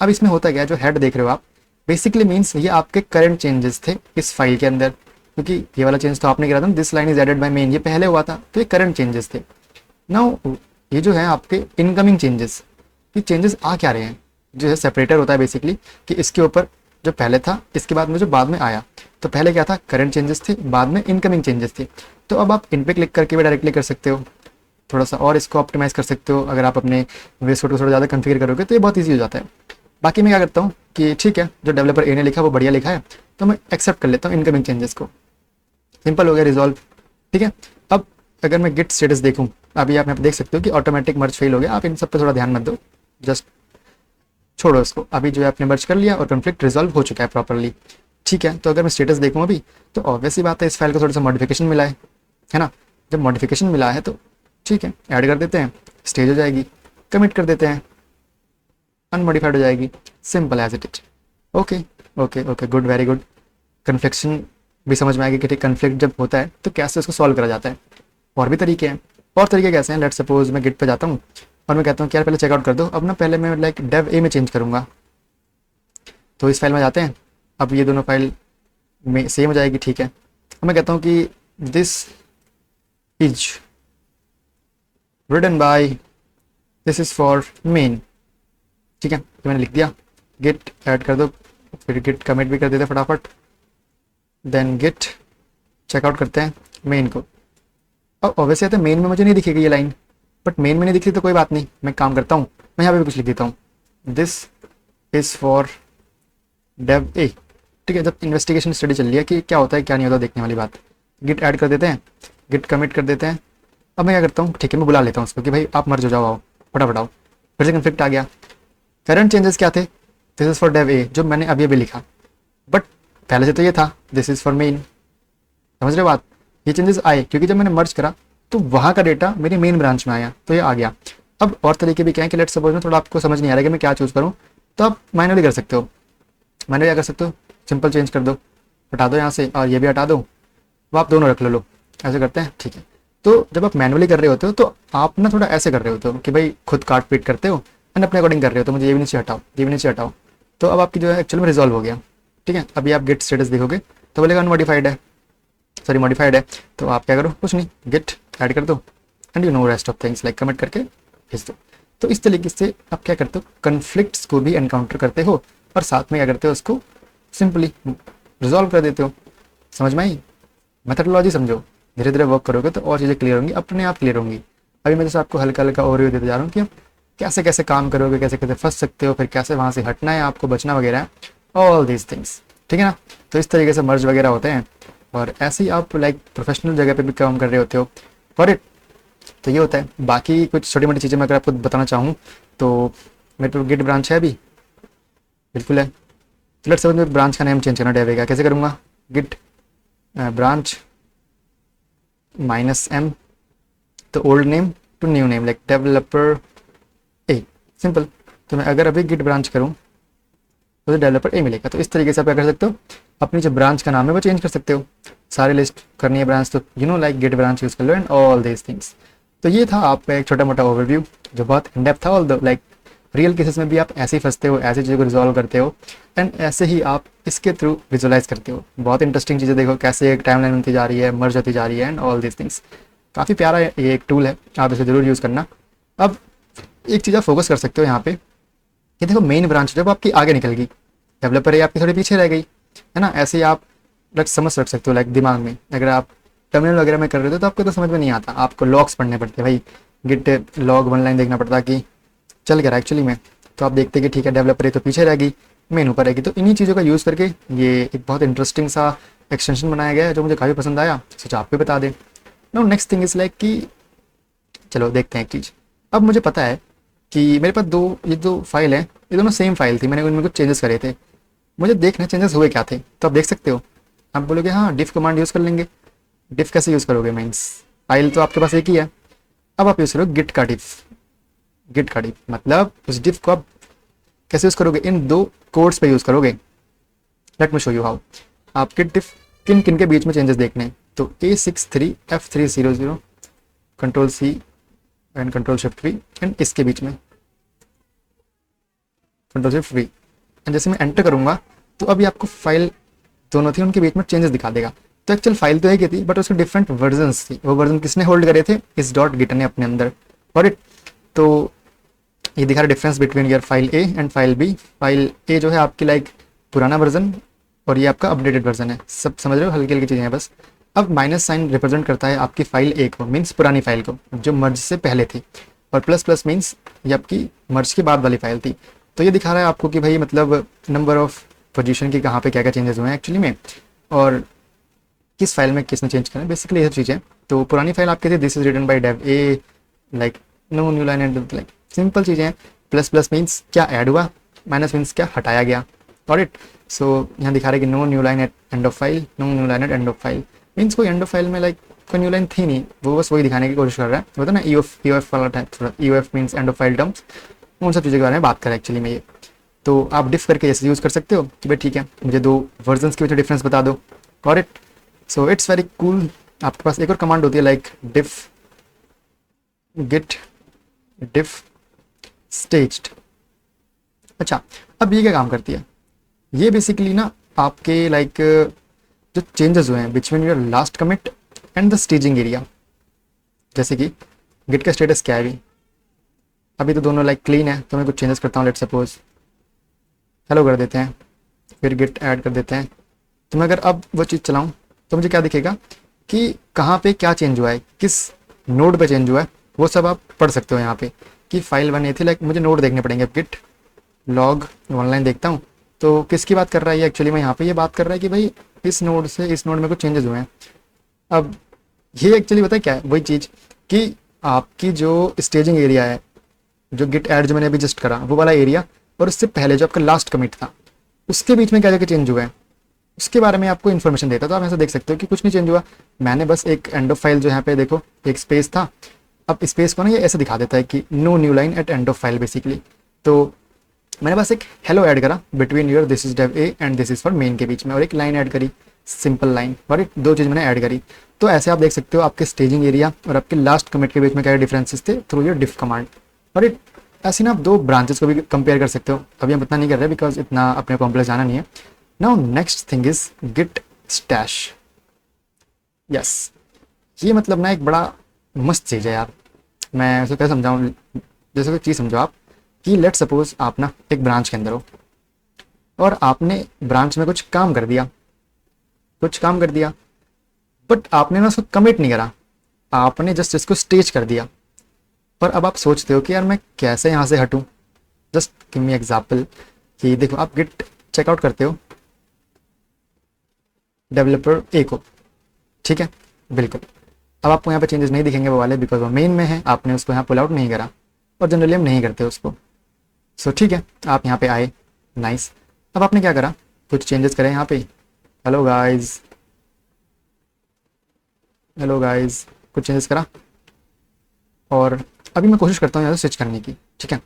अब इसमें होता क्या है, जो हेड देख रहे हो आप, बेसिकली मीन्स ये आपके करंट चेंजेस थे इस फाइल के अंदर, क्योंकि ये वाला चेंज तो आपने करा था, this line is added by main, ये पहले हुआ था, तो ये करंट चेंजेस थे। नाउ ये जो है आपके इनकमिंग चेंजेस, ये चेंजेस आ क्या रहे हैं, जो है सेपरेटर होता है बेसिकली कि इसके ऊपर जो पहले था इसके बाद में जो बाद में आया, तो पहले क्या था करंट चेंजेस थे, बाद में इनकमिंग चेंजेस थे। तो अब आप इन पे क्लिक करके भी डायरेक्टली कर सकते हो, थोड़ा सा और इसको ऑप्टिमाइज़ कर सकते हो। अगर आप अपने वेस्ट कोड को थोड़ा ज़्यादा कन्फिगर करोगे तो ये बहुत ईजी हो जाता है। बाकी मैं क्या करता हूँ कि ठीक है जो डेवलपर ए ने लिखा वो बढ़िया लिखा है, तो मैं एक्सेप्ट कर लेता हूँ इनकमिंग चेंजेस को। सिंपल हो गया रिजॉल्व। ठीक है, अब अगर मैं गिट स्टेटस देखूँ, अभी आप यहाँ पे देख सकते हो कि ऑटोमेटिक मर्ज फेल हो गया। आप इन सब पे थोड़ा ध्यान मत दो, जस्ट छोड़ो इसको। अभी जो है आपने मर्ज कर लिया और कॉन्फ्लिक्ट रिजॉल्व हो चुका है प्रॉपरली। ठीक है, तो अगर मैं स्टेटस देखूँ अभी, तो ऑब्वियसली बात है इस फाइल को थोड़ा सा मॉडिफिकेशन मिला है ना। जब मॉडिफिकेशन मिला है तो ठीक है ऐड कर देते हैं, स्टेज हो जाएगी, कमिट कर देते हैं, अनमोडिफाइड हो जाएगी, simple as it is. Okay okay okay, good, very good. Confliction भी समझ में आएगी कि ठीक कन्फ्लिक्ट जब होता है तो कैसे उसको सॉल्व करा जाता है। और भी तरीके हैं, और तरीके कैसे हैं, लेट सपोज मैं गिट पे जाता हूँ और मैं कहता हूँ कि यार पहले चेकआउट कर दो। अब ना पहले मैं लाइक डेव ए में चेंज करूँगा, तो इस फाइल में जाते हैं। अब ये दोनों फाइल में सेम हो जाएगी। ठीक है, अब मैं कहता हूँ कि this is written by, this is for main. ठीक है, तो मैंने लिख दिया, गिट ऐड कर दो, फिर गिट कमिट भी कर देते फटाफट, देन गिट चेकआउट करते हैं मेन को। अब ऑब्वियसली तो मेन में मुझे नहीं दिखेगी ये लाइन, बट मेन में नहीं दिखती तो कोई बात नहीं, मैं काम करता हूँ, मैं यहाँ पे भी कुछ लिख देता हूँ, दिस इज़ फॉर डेव ए। ठीक है, जब इन्वेस्टिगेशन स्टडी चल रही है कि क्या होता है क्या नहीं होता देखने वाली बात, गिट ऐड कर देते हैं, गिट कमिट कर देते हैं। अब मैं क्या करता हूँ, ठीक है मैं बुला लेता हूँ उसको कि भाई आप मर्ज हो जाओ, आओ फटाफट आओ। फिर से कन्फ्लिक्ट आ गया। करंट चेंजेस क्या थे, दिस इज़ फॉर डेव ए, जो मैंने अभी अभी लिखा, बट पहले से तो ये था दिस इज़ फॉर मेन। समझ रहे हो बात, ये चेंजेस आए क्योंकि जब मैंने मर्ज करा तो वहाँ का डेटा मेरी मेन ब्रांच में आया, तो ये आ गया। अब और तरीके भी क्या है कि लेट सपोज में थोड़ा आपको समझ नहीं आ रहा कि मैं क्या चूज़ करूँ, तो आप मैनुअली कर सकते हो। मैनुअली क्या कर सकते हो, सिंपल चेंज कर दो, हटा दो यहाँ से और ये भी हटा दो, वो आप दोनों रख लो ऐसे करते हैं। ठीक है, तो जब आप मैनुअली कर रहे होते हो तो आप ना थोड़ा ऐसे कर रहे होते हो कि भाई खुद काट पीट करते हो एंड अपने अकॉर्डिंग कर रहे हो, तो मुझे ये भी नीचे हटाओ, ये भी नीचे हटाओ, तो अब आपकी जो है एक्चुअल में रिजॉल्व हो गया। ठीक है, अभी आप गेट स्टेटस देखोगे तो बोलेगा अनमोडिफाइड है, सॉरी मॉडिफाइड है, तो आप क्या करो, कुछ नहीं, गेट ऐड कर दो and you know rest of things, like comment करके भेज दो। तो इस तरीके से आप क्या करते हो, कन्फ्लिक्ट्स को भी एनकाउंटर करते हो और साथ में क्या करते हो, उसको सिंपली रिजॉल्व कर देते हो। समझ में आई मेथडोलॉजी, समझो, धीरे धीरे वर्क करोगे तो और चीज़ें क्लियर होंगी, अपने आप क्लियर होंगी। अभी मैं जैसे आपको हल्का हल्का ओवरव्यू देते जा रहा हूँ कि आप कैसे कैसे काम करोगे, कैसे कैसे फंस सकते हो, फिर कैसे वहाँ से हटना है, आपको बचना वगैरह है, ऑल दीज थिंग्स। ठीक है ना, तो इस तरीके से मर्ज वगैरह होते हैं और ऐसे ही आप लाइक प्रोफेशनल जगह पे भी काम कर रहे होते हो फॉर इट, तो ये होता है। बाकी कुछ छोटी मोटी चीज़ें मैं अगर आपको बताना चाहूँ तो मेरे तो गिट ब्रांच है अभी, बिल्कुल है। तो लेट्स सपोज मैं ब्रांच का नेम चेंज करना डेव का, कैसे करूँगा, गिट ब्रांच -m, तो old name to new name like developer A, simple. तो मैं अगर अभी गिट ब्रांच करूँ तो डेवलपर ए मिलेगा। तो इस तरीके से आप क्या कर सकते हो, अपनी जो ब्रांच का नाम है वो चेंज कर सकते हो। सारे लिस्ट करनी है ब्रांच तो you know like get branch use कर लो एंड ऑल दीज थिंग्स। तो ये था आपका एक छोटा मोटा ओवरव्यू जो बहुत इन डेप्थ था, ऑल दो लाइक रियल केसेस में भी आप ऐसे ही फंसते हो, ऐसी चीज़ों को रिजॉल्व करते हो एंड ऐसे ही आप इसके थ्रू विजुअलाइज करते हो। बहुत इंटरेस्टिंग चीज़ें देखो कैसे एक टाइमलाइन बनती जा रही है, मर्ज होती जा रही है एंड ऑल दीज थिंग्स। काफ़ी प्यारा ये एक टूल है, आप इसे ज़रूर यूज़ करना। अब एक चीज़ आप फोकस कर सकते हो यहाँ पे कि देखो मेन ब्रांच जब आपकी आगे निकल गई, डेवलपर है आपकी थोड़ी पीछे रह गई है ना, ऐसे ही आप लाइक समझ रख सकते हो लाइक दिमाग में। अगर आप टर्मिनल वगैरह में कर रहे हो तो आपको तो समझ में नहीं आता, आपको लॉग्स पढ़ने पड़ते हैं भाई, गिट लॉग 1 लाइन देखना पड़ता कि चल गया एक्चुअली में। तो आप देखते कि ठीक है डेवलपर है तो पीछे रहेगी, मेन ऊपर रहेगी। तो इन्हीं चीज़ों का यूज़ करके ये एक बहुत इंटरेस्टिंग सा एक्सटेंशन बनाया गया है जो मुझे काफ़ी पसंद आया, सोचा आपको बता दें। No next thing is like कि चलो देखते हैं एक चीज़। अब मुझे पता है कि मेरे पास ये दो फाइल है, ये दोनों सेम फाइल थी, मैंने उनमें कुछ चेंजेस करे थे, मुझे देखना चेंजेस हुए क्या थे। तो आप देख सकते हो, आप बोलोगे हाँ डिफ कमांड यूज़ कर लेंगे। डिफ कैसे यूज़ करोगे, मीन्स फाइल तो आपके पास एक ही है, अब आप यूज़ करोगे गिट का डिफ। गिट का डिफ मतलब उस डिफ को आप कैसे यूज़ करोगे, इन दो कोड्स पे यूज़ करोगे। Let me show you how. आप गिट डिफ किन किन के बीच में चेंजेस देखने हैं, तो A63F300 control C and control shift V and इसके बीच में कंट्रोल शिफ्ट V एंड जैसे मैं एंटर करूँगा तो अभी आपको फाइल दोनों थी उनके बीच में चेंजेस दिखा देगा। तो एक्चुअल फाइल तो एक ही थी बट उसके डिफरेंट वर्जन्स थी, वो वर्जन किसने होल्ड करे थे, इस डॉट गिट ने अपने अंदर। और इट तो ये दिखा रहा है difference between your file A and file B. File A जो है आपकी लाइक पुराना वर्जन और ये आपका अपडेटेड वर्जन है, सब समझ रहे हो, हल्की हल्की चीज़ें हैं बस। अब माइनस साइन रिप्रेजेंट करता है आपकी फाइल ए को, मीन्स पुरानी फाइल को जो मर्ज से पहले थी, और प्लस प्लस मीन्स ये आपकी मर्ज के बाद वाली फाइल थी। तो ये दिखा रहा है आपको कि भाई मतलब नंबर ऑफ पोजीशन की कहाँ पे क्या क्या चेंजेस हुए हैं एक्चुअली में, और किस फाइल में किसने चेंज करा, बेसिकली ये सब चीज़ें। तो पुरानी फाइल आपकी थी this is written by dev A, like no new line and like simple चीज़ें हैं। प्लस प्लस मीन्स क्या ऐड हुआ, माइनस मीन्स क्या हटाया गया, और इट। सो यहाँ दिखा रहा है कि no new line at end of file, no new line at end of file means कोई एंड ऑफ फाइल में लाइक कोई न्यू लाइन थी नहीं, वो बस वही दिखाने की कोशिश कर रहा है। होता ना EOF वाला टाइप, थोड़ा EOF means and of file terms, उन सब चीज़ों के बारे में बात करें एक्चुअली में ये। तो आप डिफ करके जैसे यूज़ कर सकते हो कि भाई ठीक है मुझे दो वर्जन्स के बीच डिफरेंस बता दो, और it. So it's very cool. आपके पास एक और कमांड होती है लाइक डिफ गिट डिफ स्टेज्ड। अच्छा, अब ये क्या काम करती है, ये बेसिकली ना आपके लाइक जो चेंजेस हुए हैं between your last commit and the staging area, जैसे कि गिट का स्टेटस क्या है अभी तो दोनों लाइक क्लीन है, तो मैं कुछ चेंजेस करता हूँ, लेट सपोज हेलो कर देते हैं, फिर गिट ऐड कर देते हैं। तो मैं अगर अब वो चीज़ चलाऊँ तो मुझे क्या दिखेगा कि कहाँ पे क्या चेंज हुआ है, किस नोड पे चेंज हुआ है, वो सब आप पढ़ सकते हो यहाँ पे कि फाइल 1 ये थी, लाइक मुझे नोड देखने पड़ेंगे। अब गिट लॉग ऑनलाइन देखता हूँ तो किसकी बात कर रहा है ये एक्चुअली में, यहाँ पे ये बात कर रहा है कि भाई इस नोड से इस नोड में कुछ चेंजेस हुए हैं। अब ये एक्चुअली पता है क्या है, वही चीज़ कि आपकी जो स्टेजिंग एरिया है, जो गिट ऐड जो मैंने अभी जस्ट करा वो वाला एरिया, और उससे पहले जो आपका लास्ट कमिट था उसके बीच में क्या क्या चेंज हुआ है उसके बारे में आपको इन्फॉर्मेशन देता है। तो आप ऐसा देख सकते हो कि कुछ नहीं चेंज हुआ, मैंने बस एक एंड ऑफ फाइल जो यहाँ पे देखो एक स्पेस था, अब स्पेस को ना ये ऐसे दिखा देता है कि no new line at end of file basically. तो मैंने बस एक हेलो ऐड करा between your this is dev A and this is for main के बीच में, और एक लाइन ऐड करी, सिंपल लाइन, और एक दो चीज़ मैंने ऐड करी। तो ऐसे आप देख सकते हो आपके स्टेजिंग एरिया और आपके लास्ट कमिट के बीच में क्या डिफरेंसेस थे थ्रू योर डिफ कमांड। और एक ऐसे ना आप दो ब्रांचेस को भी कंपेयर कर सकते हो, अभी हम इतना नहीं कर रहे बिकॉज इतना अपने कॉम्प्लेक्स जाना नहीं है। Now next thing is git stash. Yes, ये मतलब ना एक बड़ा मस्त चीज़ है यार, मैं उसे क्या समझाऊँ, जैसे कोई चीज़ समझो आप कि लेट सपोज आप ना एक ब्रांच के अंदर हो और आपने ब्रांच में कुछ काम कर दिया, बट आपने ना उसको कमिट नहीं करा, आपने जस्ट इसको स्टेज कर दिया। पर अब आप सोचते हो कि यार मैं कैसे यहाँ से हटूँ। जस्ट गिव मी एग्जाम्पल कि देखो आप गिट चेकआउट करते हो डेवलपर ए को, ठीक है बिल्कुल। अब आपको यहाँ पे चेंजेस नहीं दिखेंगे वो वाले बिकॉज वो मेन में है, आपने उसको यहाँ पुल आउट नहीं करा, और जनरली हम नहीं करते उसको। सो ठीक है, आप यहाँ पे आए, नाइस। अब आपने क्या करा, कुछ चेंजेस करें यहाँ पे, हेलो गाइस कुछ चेंजेस करा, और अभी मैं कोशिश करता हूँ यहाँ से स्विच करने की, ठीक है।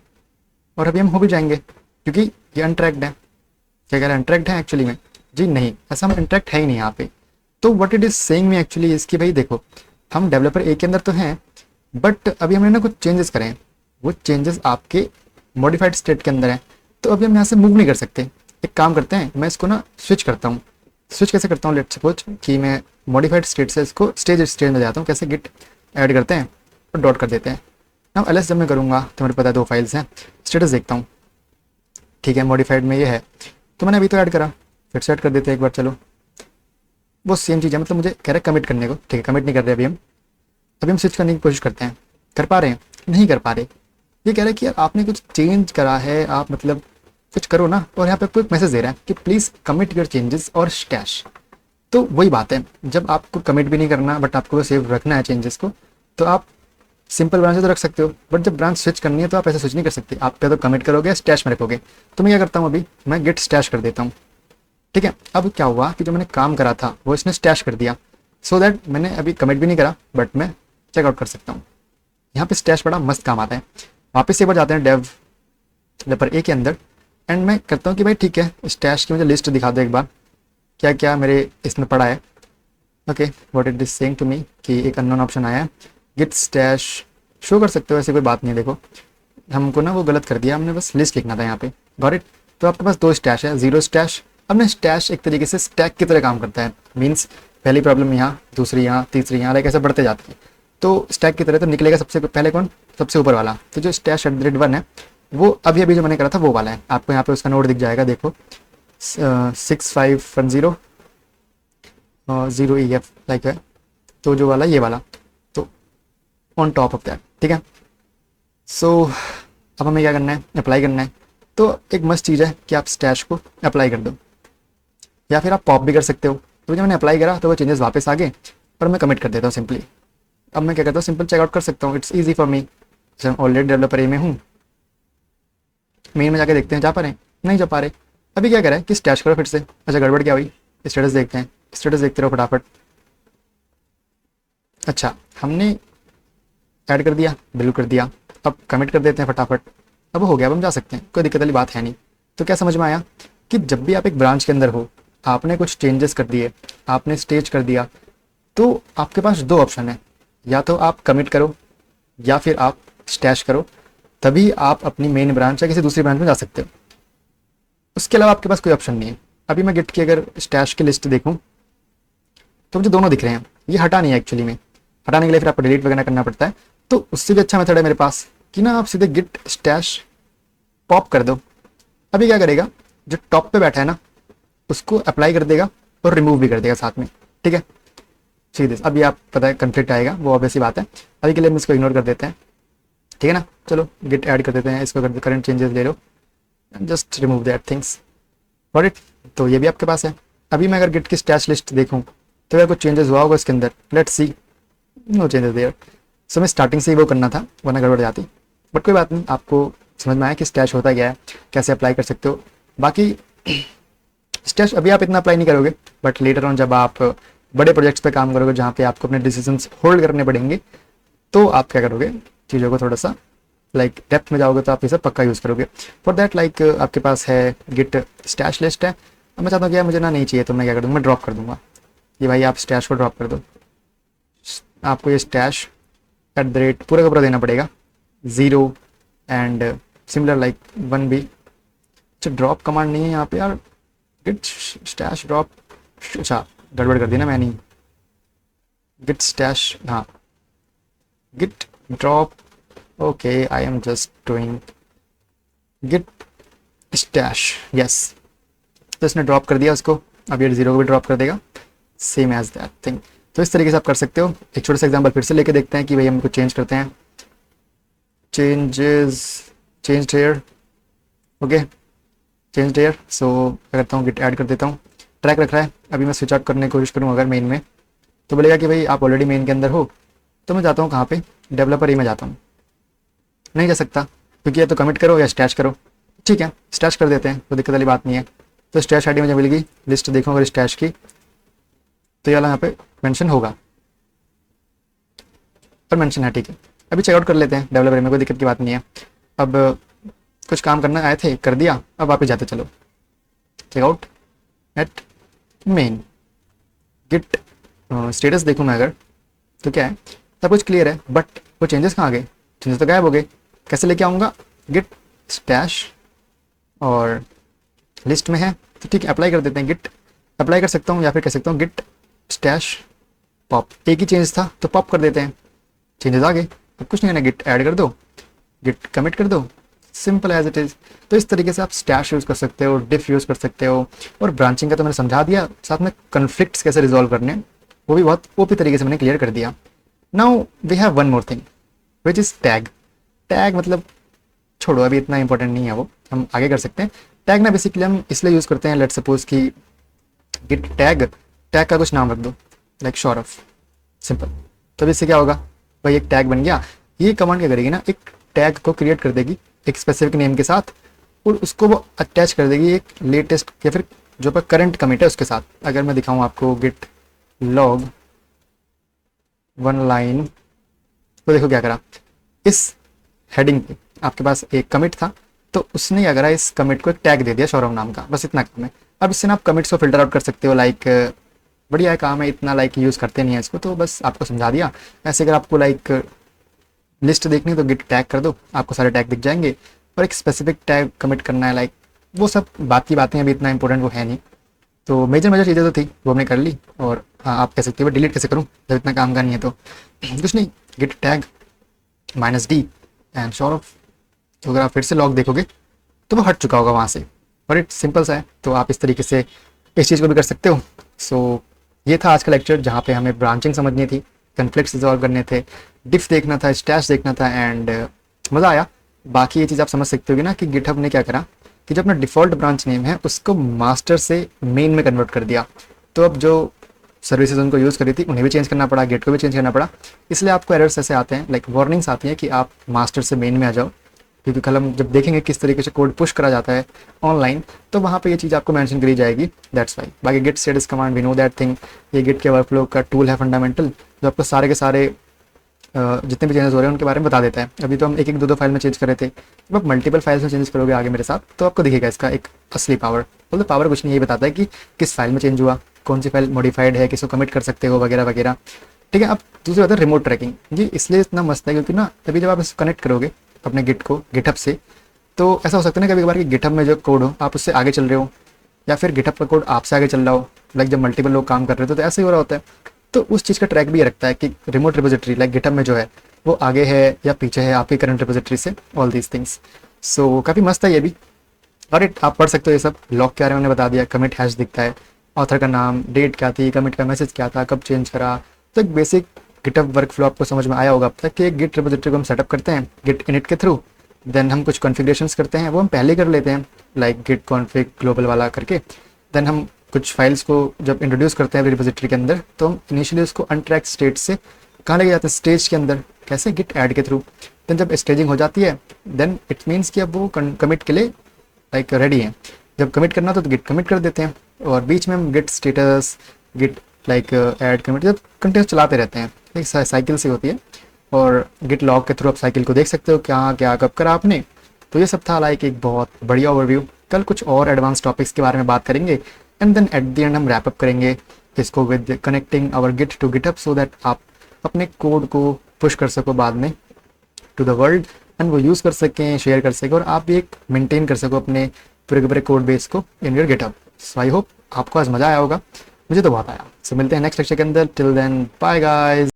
और अभी हम हो भी जाएंगे क्योंकि ये अनट्रैक्ड है। क्या कह रहा है, अनट्रैक्ड है एक्चुअली में? जी नहीं, ऐसा हम अनट्रैक्ड है ही नहीं यहाँ पे। तो what it is saying me actually इसकी भाई देखो हम डेवलपर ए के अंदर तो हैं, बट अभी हमने ना कुछ चेंजेस करें, वो चेंजेस आपके मॉडिफाइड स्टेट के अंदर है, तो अभी हम यहाँ से मूव नहीं कर सकते। एक काम करते हैं, मैं इसको ना स्विच करता हूँ। स्विच कैसे करता हूँ, लेट सपोज कि मैं मॉडिफाइड स्टेट से इसको स्टेज में जाता हूँ। कैसे, गिट ऐड करते हैं और डॉट कर देते हैं। ना एलएस जब मैं करूँगा तो मेरे पता है दो फाइल्स हैं, स्टेटस देखता हूँ, ठीक है मॉडिफाइड में ये है, तो मैंने अभी तो ऐड करा, फिर से ऐड कर देते हैं एक बार। चलो वो सेम चीज़ है, मतलब मुझे कह रहा है कमिट करने को, ठीक है कमिट नहीं कर रहे अभी हम स्विच करने की कोशिश करते हैं, कर पा रहे हैं, नहीं कर पा रहे। ये कह रहा है कि यार आपने कुछ चेंज करा है, आप मतलब कुछ करो ना, और यहाँ पे आपको एक मैसेज दे रहा है कि प्लीज़ कमिट योर चेंजेस और स्टैश। तो वही बात है, जब आपको कमिट भी नहीं करना बट आपको वो सेव रखना है चेंजेस को, तो आप सिंपल ब्रांच तो रख सकते हो, बट जब ब्रांच स्विच करनी है तो आप ऐसे स्विच नहीं कर सकते, आप क्या तो कमिट करोगे स्टैश में रखोगे। तो मैं क्या करता हूँ, अभी मैं गेट स्टैश कर देता हूँ, ठीक है। अब क्या हुआ कि जो मैंने काम करा था वो इसने स्टैश कर दिया, सो दैट मैंने अभी कमिट भी नहीं करा बट मैं चेकआउट कर सकता हूँ। यहाँ पे स्टैश बड़ा मस्त काम आता है। वापस एक बार जाते हैं डेवलपर ए के अंदर, एंड मैं करता हूँ कि भाई ठीक है स्टैश की मुझे लिस्ट दिखा दो एक बार, क्या क्या मेरे इसमें पड़ा है। Okay, what it is saying to me कि एक अननोन ऑप्शन आया है, गिट स्टैश शो कर सकते हो, ऐसे कोई बात नहीं। देखो हमको ना वो गलत कर दिया, हमने बस लिस्ट लिखना था यहाँ पे, गॉट इट। तो आपके पास दो स्टैश है, जीरो स्टैश। अब ना स्टैश एक तरीके से स्टैक की तरह काम करता है, मीन्स पहली प्रॉब्लम यहाँ, दूसरी यहाँ, तीसरी यहाँ, लाइक ऐसे बढ़ते जाती है। तो स्टैक की तरह तो निकलेगा सबसे पहले कौन, सबसे ऊपर वाला। तो जो स्टैश @1 है वो अभी अभी जो मैंने करा था वो वाला है। आपको यहाँ पे उसका नोड दिख जाएगा, देखो 6510 0EF लाइक है, तो जो वाला ये वाला, तो ऑन टॉप ऑफ दैट, ठीक है। सो अब हमें क्या करना है, अप्लाई करना है। तो एक मस्त चीज़ है कि आप स्टैश को अप्लाई कर दो, या फिर आप पॉप भी कर सकते हो। तो जब मैंने अप्लाई करा तो वो चेंजेस वापस आ गए, पर मैं कमिट कर देता हूँ सिंपली। अब मैं क्या करता हूँ, सिंपल चेकआउट कर सकता हूँ, इट्स ईजी फॉर मी। जब ऑलरेडी डेवलपर ए में हूँ, मेन में जाके देखते हैं जा पा रहे हैं, नहीं जा पा रहे। अभी क्या करें कि स्टैश करो फिर से। अच्छा गड़बड़ क्या हुई, स्टेटस देखते हैं, स्टेटस देखते रहो फटाफट। अच्छा हमने ऐड कर दिया, बिल्कुल कर दिया। अब कमिट कर देते हैं फटाफट। अब हो गया, अब हम जा सकते हैं, कोई दिक्कत वाली बात है नहीं। तो क्या समझ में आया कि जब भी आप एक ब्रांच के अंदर हो, आपने कुछ चेंजेस कर दिए, आपने स्टेज कर दिया, तो आपके पास दो ऑप्शन है, या तो आप कमिट करो या फिर आप स्टैश करो, तभी आप अपनी मेन ब्रांच या किसी दूसरी ब्रांच में जा सकते हो। उसके अलावा आपके पास कोई ऑप्शन नहीं है। अभी मैं गिट की अगर स्टैश की लिस्ट देखूं तो मुझे दोनों दिख रहे हैं, ये हटा नहीं है एक्चुअली में। हटाने के लिए फिर आपको डिलीट वगैरह करना पड़ता है। तो उससे भी अच्छा मेथड है मेरे पास कि ना आप सीधे गिट स्टैश पॉप कर दो। अभी क्या करेगा, जो टॉप पे बैठा है ना उसको अप्लाई कर देगा और रिमूव भी कर देगा साथ में, ठीक है। सीधे अभी आप पता है कन्फ्लिक्ट आएगा, वो ऑब्वियस ही बात है। अभी के लिए हम इसको इग्नोर कर देते हैं, ठीक है ना। चलो गिट ऐड कर देते हैं, इसको कर करंट चेंजेस ले लो, just remove that things, got it. तो ये भी आपके पास है। अभी मैं अगर गिट की स्टैश लिस्ट देखूं तो अगर कुछ चेंजेस हुआ होगा इसके अंदर, let's see, no changes there. So मैं स्टार्टिंग से ही वो करना था वरना गड़बड़ जाती, बट कोई बात नहीं, आपको समझ में आया कि स्टैश होता क्या है, कैसे अप्लाई कर सकते हो। बाकी स्टैश अभी आप इतना अप्लाई नहीं करोगे, बट लेटर ऑन जब आप बड़े प्रोजेक्ट्स पे काम करोगे जहाँ पे आपको अपने डिसीजंस होल्ड करने पड़ेंगे, तो आप क्या करोगे, चीज़ों को थोड़ा सा लाइक डेप्थ में जाओगे तो आप ये सब पक्का यूज़ करोगे। फॉर दैट लाइक आपके पास है गिट स्टैश लिस्ट है। अब मैं चाहता हूँ कि यार मुझे ना नहीं चाहिए, तो मैं क्या कर दूँगा, मैं ड्रॉप कर दूँगा कि भाई आप स्टैश को ड्रॉप कर दो। आपको ये स्टैश @ पूरा का पूरा देना पड़ेगा, 0 एंड सिमिलर लाइक 1 भी। अच्छा ड्रॉप कमांड नहीं है यहाँ पे यार, गिट स्टैश ड्रॉप, अच्छा गड़बड़ कर दी ना मैंने, गिट स्टैश, हाँ git drop, okay I am just doing git stash, yes. तो इसने ड्रॉप कर दिया उसको, अब ये 0 को भी ड्रॉप कर देगा, सेम एज दैट थिंग। तो इस तरीके से आप कर सकते हो। एक छोटा सा एग्जांपल फिर से लेके देखते हैं कि भाई हम कुछ चेंज करते हैं, changes change here, okay change here. So क्या करता हूँ, गिट ऐड कर देता हूँ, ट्रैक रख रहा है। अभी मैं स्विच आउट करने की कोशिश करूँ अगर मेन में, तो बोलेगा कि भाई आप ऑलरेडी मेन के अंदर हो। तो मैं जाता हूँ कहाँ पे, डेवलपर ई में जाता हूँ, नहीं जा सकता क्योंकि या तो कमिट करो या स्टैश करो। ठीक है स्टैश कर देते हैं, कोई दिक्कत वाली बात नहीं है। तो स्टैश आईडी मुझे मिल गई, लिस्ट देखो अगर स्टैश की, तो ये वाला यहाँ पे मेंशन होगा, पर मेंशन है, ठीक है। अभी चेकआउट कर लेते हैं डेवलपर में, कोई दिक्कत की बात नहीं है। अब कुछ काम करना आए थे, कर दिया, अब वापस जाते चलो, checkout at main, git status देखूँ मैं अगर, तो क्या है सब कुछ क्लियर है, बट वो चेंजेस कहाँ गए, चेंजेस तो गायब हो गए। कैसे लेके आऊँगा, गिट स्टैश और लिस्ट में है, तो ठीक है अप्लाई कर देते हैं, गिट अप्लाई कर सकता हूँ या फिर कह सकता हूँ गिट स्टैश पॉप। एक ही चेंज था तो पॉप कर देते हैं, चेंजेस आ गए। अब कुछ नहीं है ना, गिट ऐड कर दो, गिट कमिट कर दो, सिंपल एज इट इज़। तो इस तरीके से आप स्टैश यूज़ कर सकते हो, डिफ यूज़ कर सकते हो, और ब्रांचिंग का तो मैंने समझा दिया, साथ में कन्फ्लिक्ट्स कैसे रिजॉल्व करने वो भी बहुत ओपी तरीके से मैंने क्लियर कर दिया। Now we have one more thing which is tag. Tag मतलब छोड़ो, अभी इतना इंपॉर्टेंट नहीं है वो, हम आगे कर सकते हैं। टैग ना बेसिकली हम इसलिए यूज़ करते हैं, लेट्स सपोज कि गिट टैग, टैग का कुछ नाम रख दो लाइक सौरभ, सिंपल। तो इससे क्या होगा भाई, एक टैग बन गया। ये कमांड क्या करेगी ना, एक टैग को क्रिएट कर देगी एक स्पेसिफिक नेम के साथ, और उसको वो अटैच कर देगी एक लेटेस्ट या फिर जो पर करंट कमिट है उसके साथ। अगर मैं दिखाऊं आपको गिट लॉग 1 लाइन, तो देखो क्या करा, इस हेडिंग पे आपके पास एक कमिट था, तो उसने क्या करा, इस कमिट को एक टैग दे दिया सौरभ नाम का, बस इतना काम है। अब इससे ना आप कमिट्स को फिल्टर आउट कर सकते हो, लाइक बढ़िया काम है, इतना लाइक यूज़ करते नहीं है इसको, तो बस आपको समझा दिया। ऐसे अगर आपको लाइक लिस्ट देखनी है तो गिट टैग कर दो, आपको सारे टैग दिख जाएंगे, और एक स्पेसिफिक टैग कमिट करना है, लाइक वो सब बात की बातें, अभी इतना इंपॉर्टेंट वो है नहीं। तो मेजर चीज़ें तो थी वो हमने कर ली, और हाँ आप कह सकते हो डिलीट कैसे करूँ जब इतना काम का नहीं है तो कुछ नहीं, git tag -d and sort of. तो अगर आप फिर से लॉग देखोगे तो वो हट चुका होगा वहाँ से, और इट सिंपल सा है। तो आप इस तरीके से इस चीज़ को भी कर सकते हो। सो ये था आज का लेक्चर जहाँ पे हमें ब्रांचिंग समझनी थी, कन्फ्लिक्ट्स रिजॉल्व करने थे, डिफ देखना था, स्टैश देखना था, एंड मज़ा आया। बाकी ये चीज़ आप समझ सकते होगे ना कि गिटहब ने क्या करा कि जो अपना डिफ़ॉल्ट ब्रांच नेम है उसको मास्टर से मेन में कन्वर्ट कर दिया। तो अब जो सर्विसेज उनको यूज़ करी थी उन्हें भी चेंज करना पड़ा, गेट को भी चेंज करना पड़ा। इसलिए आपको एरर्स ऐसे आते हैं, लाइक वार्निंग्स आती हैं कि आप मास्टर से मेन में आ जाओ, क्योंकि कल हम जब देखेंगे किस तरीके से कोड पुश करा जाता है ऑनलाइन तो वहाँ पे ये चीज़ आपको मेंशन करी जाएगी, दैट्स वाई। बाकी git status command we know that thing, ये गिट के वर्कफ्लो का टूल है फंडामेंटल, जो आपको सारे के सारे जितने भी चेंजेस हो रहे हैं उनके बारे में बता देता है। अभी तो हम एक एक दो दो फाइल में चेंज कर रहे थे, जब आप मल्टीपल फाइल्स में चेंज करोगे आगे मेरे साथ तो आपको दिखेगा इसका एक असली पावर। मतलब पावर कुछ नहीं, ये बताता है कि किस फाइल में चेंज हुआ, कौन सी फाइल मॉडिफाइड है, किसको कमिट कर सकते हो वगैरह वगैरह। ठीक है। अब दूसरी बात है रिमोट ट्रैकिंग, जी इसलिए इतना मस्त है क्योंकि ना तभी जब आप इसको कनेक्ट करोगे अपने गिट को गिटहब से, तो ऐसा हो सकता है ना कभी कभार कि गिटहब में जो कोड हो आप उससे आगे चल रहे हो, या फिर गिटहब का कोड आपसे आगे चल रहा हो, लाइक जब मल्टीपल लोग काम कर रहे हो तो ऐसे ही हो रहा होता है। तो उस चीज़ का ट्रैक भी ये रखता है कि रिमोट रिपोजिटरी लाइक गिटहब में जो है वो आगे है या पीछे है आपकी करंट रिपोजिटरी से, ऑल दीज थिंग्स। सो काफ़ी मस्त है ये भी। और इट आप पढ़ सकते हो ये सब, लॉग के बारे में उन्होंने बता दिया, कमिट हैश दिखता है, ऑथर का नाम, डेट क्या थी, कमिट का मैसेज क्या था, कब चेंज करा। तो एक बेसिक गिटहब वर्कफ्लो आपको समझ में आया होगा अब तक कि एक गिट रिपोजिटरी को हम सेटअप करते हैं गिट इनिट के थ्रू, देन हम कुछ कॉन्फ़िगरेशंस करते हैं वो हम पहले कर लेते हैं, लाइक गिट कॉन्फ़िग ग्लोबल वाला करके। देन हम कुछ फाइल्स को जब इंट्रोड्यूस करते हैं रिपोजिटरी के अंदर तो हम इनिशियली उसको अनट्रैक्ड स्टेट से कहाँ लेके जाते हैं, स्टेज के अंदर, कैसे गिट ऐड के थ्रू। देन जब स्टेजिंग हो जाती है देन इट मीन्स कि अब वो कमिट के लिए लाइक रेडी है। जब कमिट करना तो गिट कमिट कर देते हैं, और बीच में हम git status, git like add commit जब कंटिन्यूस चलाते रहते हैं, एक साइकिल से होती है। और गिट लॉग के थ्रू आप साइकिल को देख सकते हो क्या क्या कब करा आपने। तो ये सब था लाइक एक बहुत बढ़िया ओवरव्यू। कल कुछ और एडवांस टॉपिक्स के बारे में बात करेंगे, and then at the end हम रैप अप करेंगे इसको with connecting our git to GitHub, so that आप अपने कोड को पुश कर सको बाद में टू द वर्ल्ड, एंड वो यूज़ कर सकें, शेयर कर सकें, और आप भी एक मेंटेन कर सको अपने पूरे के पूरे कोड बेस को in your GitHub. So I hope आपको आज मज़ा आया होगा, मुझे तो बहुत आया। सो मिलते हैं नेक्स्ट लेक्चर के अंदर, टिल देन बाय गाइस।